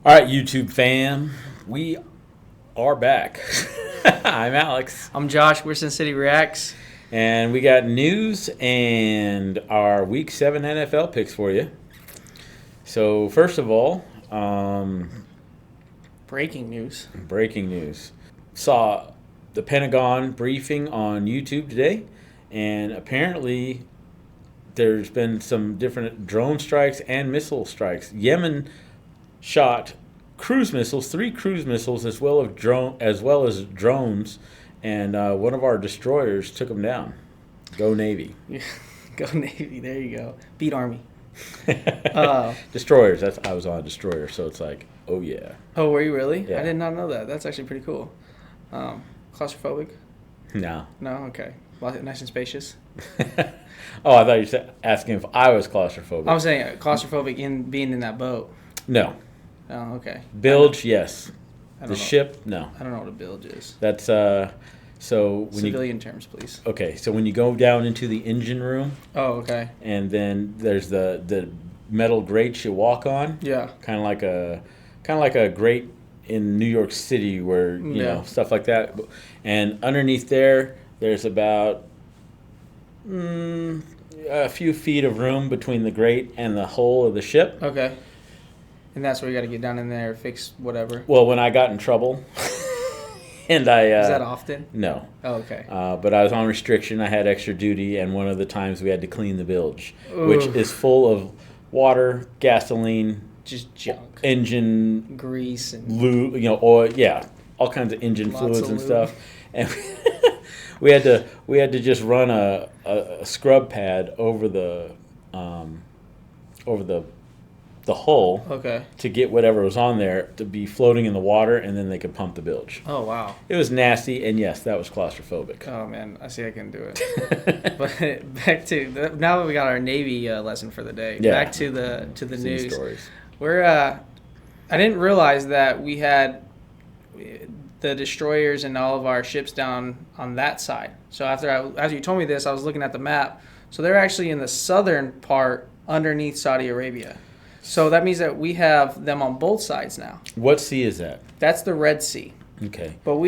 All right, YouTube fam, we are back. I'm Alex, I'm Josh. We're Sin City Reacts. and we got news and our Week 7 NFL picks for you. So, first of all, Breaking news. breaking news. Saw the Pentagon briefing on YouTube today, and apparently there's been some different drone strikes and missile strikes. Yemen shot cruise missiles, 3 cruise missiles, as well as drones, and one of our destroyers took them down. Go Navy! Go Navy. There you go. Beat Army. Destroyers. I was on a destroyer, so it's like, oh yeah. Oh, were you really? Yeah. I did not know that. That's actually pretty cool. Claustrophobic? No. No? Okay. Nice and spacious. Oh, I thought you were asking if I was claustrophobic. I'm saying claustrophobic in being in that boat. No. Oh, okay. Bilge, yes. I don't The know. ship, no. I don't know what a bilge is. That's so when Civilian terms, please. so when you go down into the engine room, Oh, okay. and then there's the metal grates you walk on, Yeah. kind of like a grate in New York City where you Yeah. know stuff like that. And underneath there's about a few feet of room between the grate and the hull of the ship. Okay. And that's where you got to get down in there, fix whatever. Well, when I got in trouble, and I Is that often? no. Oh, okay. But I was on restriction. I had extra duty, and one of the times we had to clean the bilge, which Ooh. is full of water, gasoline, Just junk. engine Grease and lube, oil, all kinds of engine Lots fluids of and lube. stuff. And we had to just run a scrub pad over the hull okay. to get whatever was on there to be floating in the water, and then they could pump the bilge. Oh wow. It was nasty, and yes, that was claustrophobic. Oh man, I see I can do it. But back to now that we got our Navy lesson for the day. Yeah. Back to the Sea news. stories. We're I didn't realize that we had the destroyers and all of our ships down on that side. So after you told me this, I was looking at the map. So they're actually in the southern part underneath Saudi Arabia. So that means that we have them on both sides now. What sea is that? That's the Red Sea. Okay. But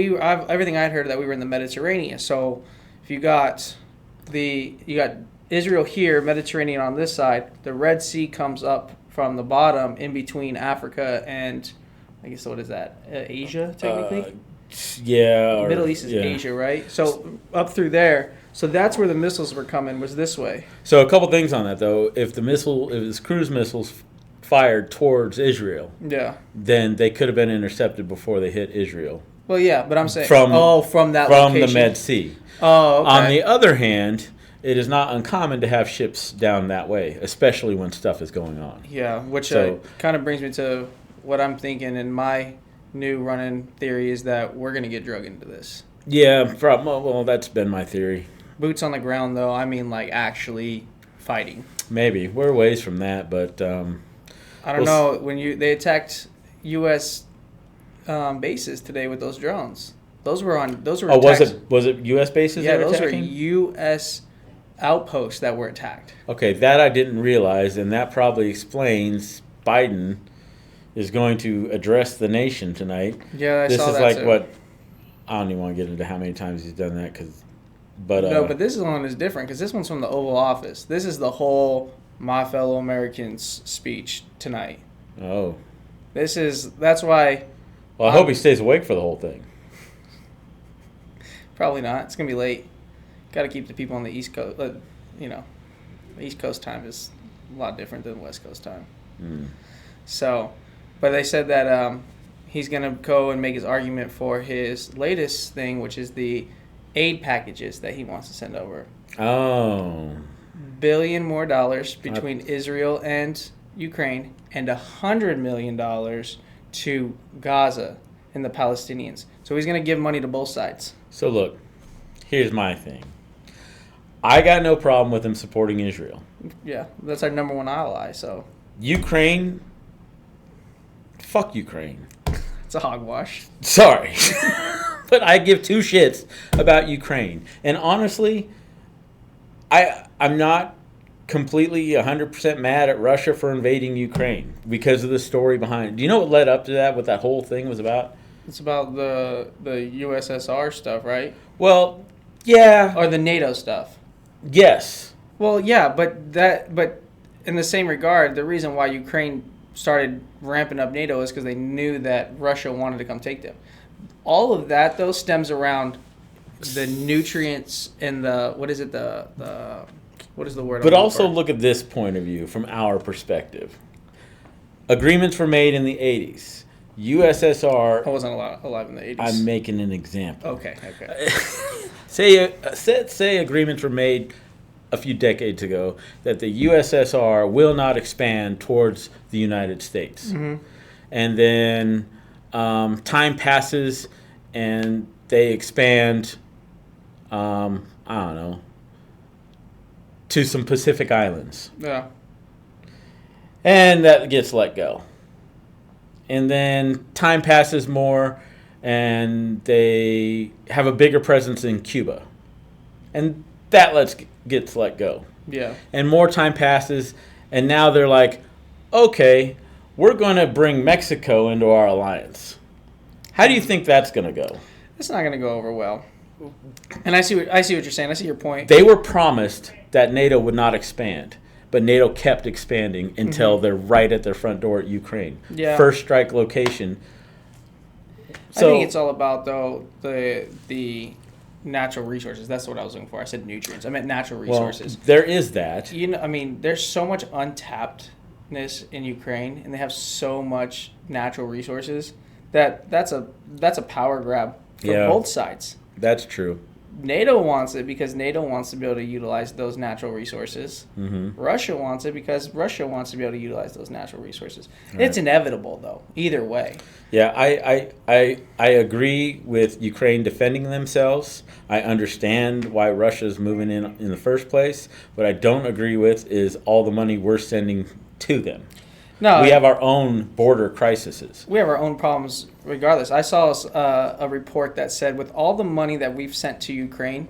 everything I'd heard that we were in the Mediterranean. So if you got Israel here, Mediterranean on this side, the Red Sea comes up from the bottom in between Africa and I guess what is that? Asia technically. Middle East is Asia, right? So up through there. So that's where the missiles were coming. Was this way? So a couple things on that though. If it's cruise missiles fired towards Israel, Yeah. then they could have been intercepted before they hit Israel Well, yeah, but I'm saying From that from the location. Med Sea. Oh, okay. On the other hand, it is not uncommon to have ships down that way, especially when stuff is going on. Yeah, which So- kind of brings me to what I'm thinking, and my new running theory is that we're going to get drug into this. Yeah, well, that's been my theory. Boots on the ground, though, I mean like actually fighting. Maybe we're a ways from that, but I don't know. When they attacked U.S. Bases today with those drones, those were oh, attacks. was it U.S. bases? Yeah, they were those were attacking? U.S. outposts that were attacked. Okay, that I didn't realize, and that probably explains Biden is going to address the nation tonight. Yeah, I This saw is that like too. what I don't even want to get into how many times he's done that, but But this one is different because this one's from the Oval Office. This is the whole "My Fellow Americans" speech tonight. oh, That's why. well, I hope he stays awake for the whole thing. Probably not. It's gonna be late. Got to keep the people on the East Coast. The East Coast time is a lot different than West Coast time. So, but they said that he's gonna go and make his argument for his latest thing, which is the aid packages that he wants to send over. Oh, $1 billion more between Israel and Ukraine, and $100 million to Gaza and the Palestinians. So he's gonna give money to both sides. so look, here's my thing. I got no problem with him supporting Israel. Yeah, that's our number one ally. So Ukraine, fuck Ukraine. it's a hogwash. Sorry. But I give 2 shits about Ukraine. And honestly, I'm not completely 100% mad at Russia for invading Ukraine because of the story behind it. Do you know what led up to that, what that whole thing was about? It's about the USSR stuff, right? Well, yeah. Or the NATO stuff. Yes. Well, yeah, but in the same regard, the reason why Ukraine started ramping up NATO is because they knew that Russia wanted to come take them. All of that, though, stems around the nutrients and the what is the what is the word? But also look at this point of view from our perspective. Agreements were made in the 80s. USSR. I wasn't alive in the 80s. I'm making an example. Okay. Say agreements were made a few decades ago that the USSR will not expand towards the United States. Mm-hmm. And then time passes and they expand, I don't know, to some Pacific islands. Yeah. And that gets let go. And then time passes more and they have a bigger presence in Cuba. And that gets let go. Yeah. And more time passes and now they're like, okay, we're going to bring Mexico into our alliance. How do you think that's going to go? It's not going to go over well. And I see what you're saying. I see your point. They were promised that NATO would not expand, but NATO kept expanding until they're right at their front door at Ukraine. Yeah. First strike location. So, I think it's all about, though, the natural resources. That's what I was looking for. I said nutrients. I meant natural resources. Well, there is that. There's so much untappedness in Ukraine, and they have so much natural resources that's a power grab for both sides. That's true. NATO wants it because NATO wants to be able to utilize those natural resources. Mm-hmm. Russia wants it because Russia wants to be able to utilize those natural resources. Right. It's inevitable, though, either way. Yeah, I agree with Ukraine defending themselves. I understand why Russia's moving in the first place. What I don't agree with is all the money we're sending to them. No, we have our own border crises. We have our own problems regardless. I saw a report that said with all the money that we've sent to Ukraine,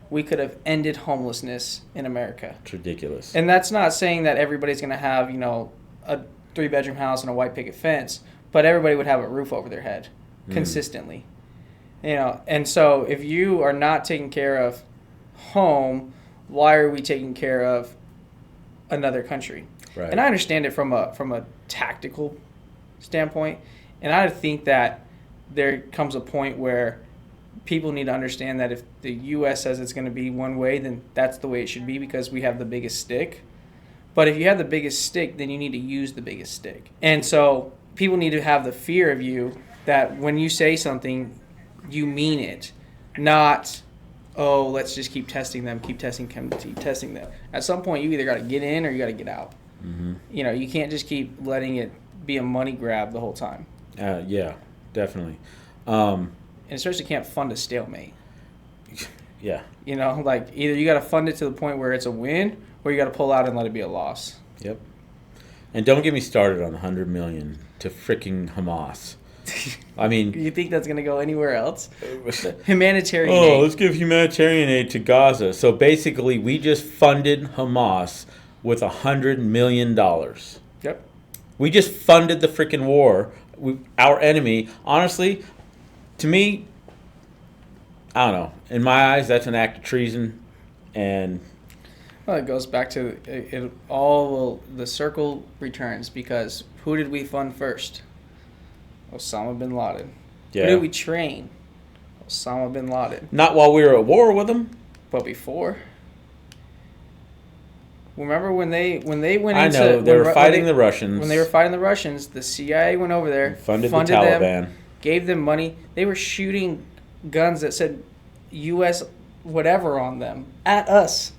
we could have ended homelessness in America. It's ridiculous. And that's not saying that everybody's going to have, a 3-bedroom house and a white picket fence, but everybody would have a roof over their head consistently. And so if you are not taking care of home, why are we taking care of another country? Right. And I understand it from a tactical standpoint, and I think that there comes a point where people need to understand that if the U.S. says it's going to be one way, then that's the way it should be because we have the biggest stick. But if you have the biggest stick, then you need to use the biggest stick. And so people need to have the fear of you that when you say something, you mean it, not, oh, let's just keep testing them. At some point, you either got to get in or you got to get out. Mm-hmm. You can't just keep letting it be a money grab the whole time. Yeah, definitely. And especially can't fund a stalemate. Yeah. Either you got to fund it to the point where it's a win, or you got to pull out and let it be a loss. Yep. And don't get me started on $100 million to freaking Hamas. I mean, you think that's going to go anywhere else? Humanitarian aid. Let's give humanitarian aid to Gaza. So basically, we just funded Hamas with $100 million. Yep. We just funded the freaking war. Our enemy. Honestly, to me, I don't know. In my eyes, that's an act of treason. And well, it goes back to it all. The circle returns because who did we fund first? Osama bin Laden. Yeah. Who did we train? Osama bin Laden. Not while we were at war with them, but before. Remember when they went into... I know, they were fighting the Russians. When they were fighting the Russians, the CIA went over there, funded the Taliban, them, gave them money. They were shooting guns that said U.S. whatever on them at us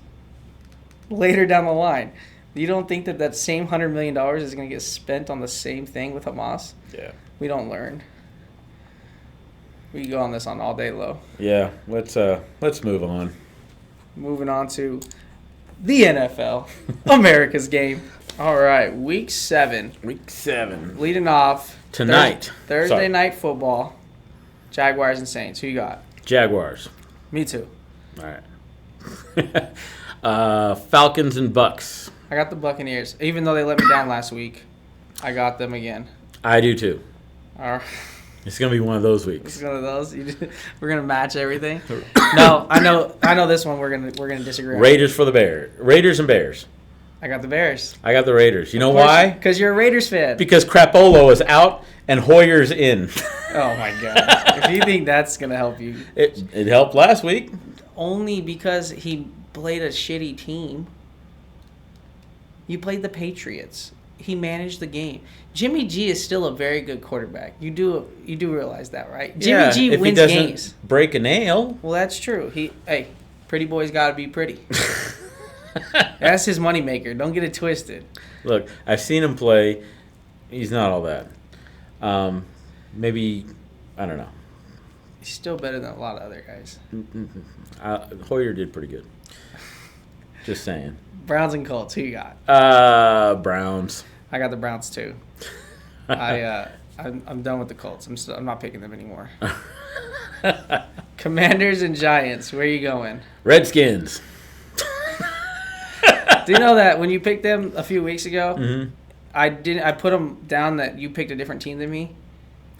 later down the line. You don't think that same $100 million is going to get spent on the same thing with Hamas? Yeah. We don't learn. We can go on this on all day low. Yeah, let's move on. Moving on to the NFL, America's game. All right, Week 7. Week 7. Leading off tonight. Thursday night football. Jaguars and Saints. Who you got? Jaguars. Me too. All right. Falcons and Bucks. I got the Buccaneers. Even though they let me down last week, I got them again. I do too. All right. It's gonna be one of those It's weeks. one of those. We're gonna match everything. No, I know this one. We're gonna disagree. on. Raiders for the Bears. Raiders and Bears. I got the Bears. I got the Raiders. You know why? Because you're a Raiders fan. Because Crapolo is out and Hoyer's in. Oh my god! If you think that's gonna help you, It helped last week. only because he played a shitty team. You played the Patriots. He managed the game. Jimmy G is still a very good quarterback. You do realize that, right? Jimmy G if wins he doesn't games. break a nail. Well, that's true. Hey, pretty boy's got to be pretty. That's his moneymaker. Don't get it twisted. Look, I've seen him play. He's not all that. Maybe, I don't know. He's still better than a lot of other guys. Hoyer did pretty good. Just saying. Browns and Colts. Who you got? Browns. I got the Browns too. I'm done with the Colts. I'm not picking them anymore. Commanders and Giants. Where are you going? Redskins. Do you know that when you picked them a few weeks ago, Mm-hmm. I put them down that you picked a different team than me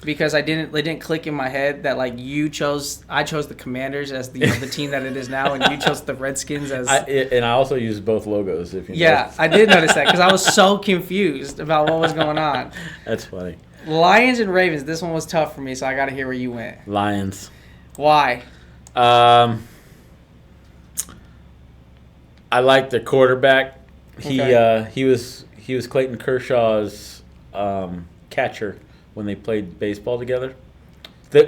because they didn't click in my head that like I chose the Commanders as the team that it is now, and you chose the Redskins as. And I also use both logos. If you Yeah, noticed. I did notice that because I was so confused about what was going on. That's funny. Lions and Ravens. This one was tough for me, so I got to hear where you went. Lions. Why? I like the quarterback. Okay. He was Clayton Kershaw's catcher when they played baseball together.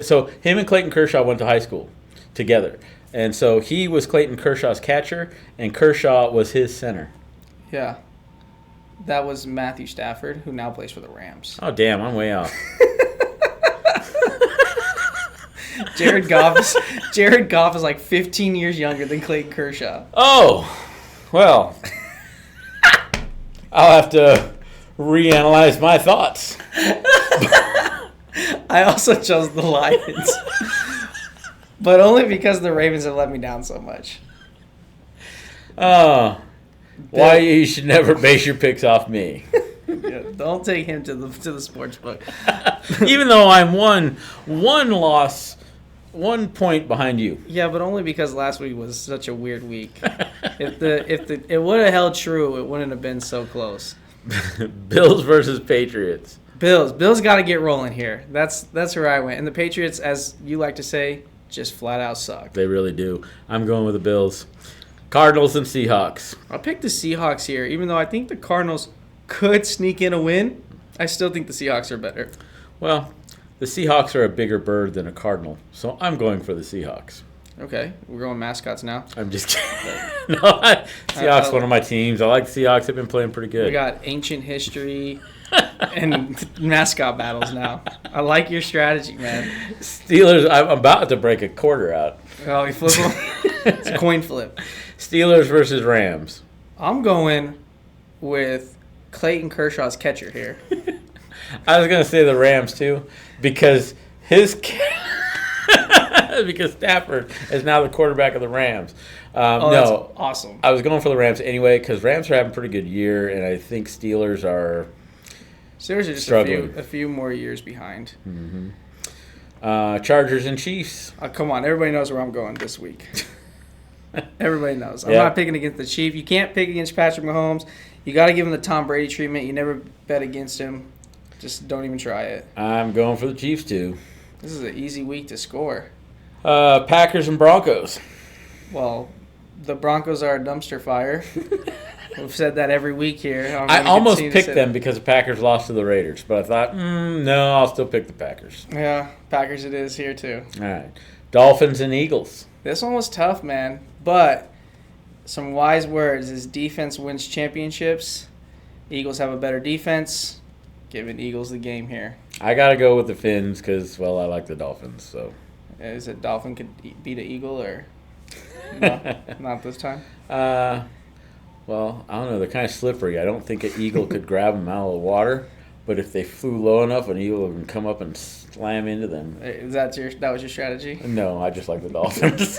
So him and Clayton Kershaw went to high school together, and so he was Clayton Kershaw's catcher, and Kershaw was his center. Yeah. That was Matthew Stafford, who now plays for the Rams. Oh damn, I'm way off. Jared Goff is like 15 years younger than Clayton Kershaw. Oh, well, I'll have to reanalyze my thoughts. I also chose the Lions. But only because the Ravens have let me down so much. Oh, why you should never base your picks off me. Yeah, don't take him to the sports book. Even though I'm one loss, 1 point behind you. Yeah, but only because last week was such a weird week. If it would have held true, it wouldn't have been so close. Bills versus Patriots. Bills got to get rolling here. That's where I went. And the Patriots, as you like to say, just flat out suck. They really do. I'm going with the Bills. Cardinals and Seahawks. I'll pick the Seahawks here, even though I think the Cardinals could sneak in a win. I still think the Seahawks are better. Well, the Seahawks are a bigger bird than a Cardinal, so I'm going for the Seahawks. Okay, we're going mascots now. I'm just kidding. Seahawks one of my teams. I like the Seahawks. They've been playing pretty good. We got ancient history and mascot battles now. I like your strategy, man. Steelers, I'm about to break a quarter out. Oh, we flip them? It's a coin flip. Steelers versus Rams. I'm going with Clayton Kershaw's catcher here. I was going to say the Rams, too, because because Stafford is now the quarterback of the Rams. That's awesome. I was going for the Rams anyway because Rams are having a pretty good year, and I think Steelers are just struggling. a few more years behind. Mm-hmm. Chargers and Chiefs. Come on, everybody knows where I'm going this week. Everybody knows. I'm Yeah. not picking against the Chiefs. You can't pick against Patrick Mahomes. You got to give him the Tom Brady treatment. You never bet against him. Just don't even try it. I'm going for the Chiefs, too. This is an easy week to score. Packers and Broncos. Well, the Broncos are a dumpster fire. We've said that every week here. I almost picked them because the Packers lost to the Raiders, but I thought, no, I'll still pick the Packers. Yeah, Packers it is here too. All right. Dolphins and Eagles. This one was tough, man. But some wise words is defense wins championships. Eagles have a better defense. Giving Eagles the game here. I got to go with the Finns because, well, I like the Dolphins. So. Is it Dolphin could beat an Eagle or no? Not this time? Well, I don't know. They're kind of slippery. I don't think an eagle could grab them out of the water. But if they flew low enough, an eagle would come up and slam into them. That was your strategy? No, I just like the Dolphins.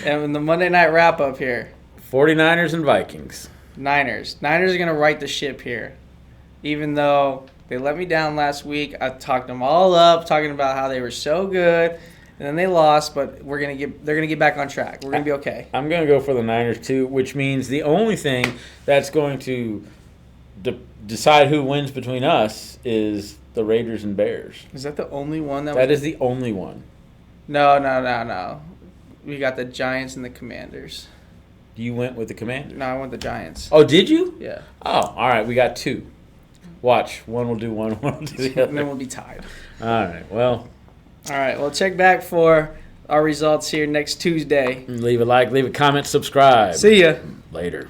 And the Monday night wrap-up here. 49ers and Vikings. Niners are going to right the ship here. Even though they let me down last week, I talked them all up, talking about how they were so good, and then they lost. But they're going to get back on track. We're going to be okay. I'm going to go for the Niners too, which means the only thing that's going to decide who wins between us is the Raiders and Bears. Is that the only one that is the only one? No. We got the Giants and the Commanders. You went with the Commanders. No, I went the Giants. Oh, did you? Yeah. Oh, all right. We got two. Watch. One will do one will do the other. And then we'll be tied. All right. Well. All right. Well, check back for our results here next Tuesday. Leave a like, leave a comment, subscribe. See ya. Later.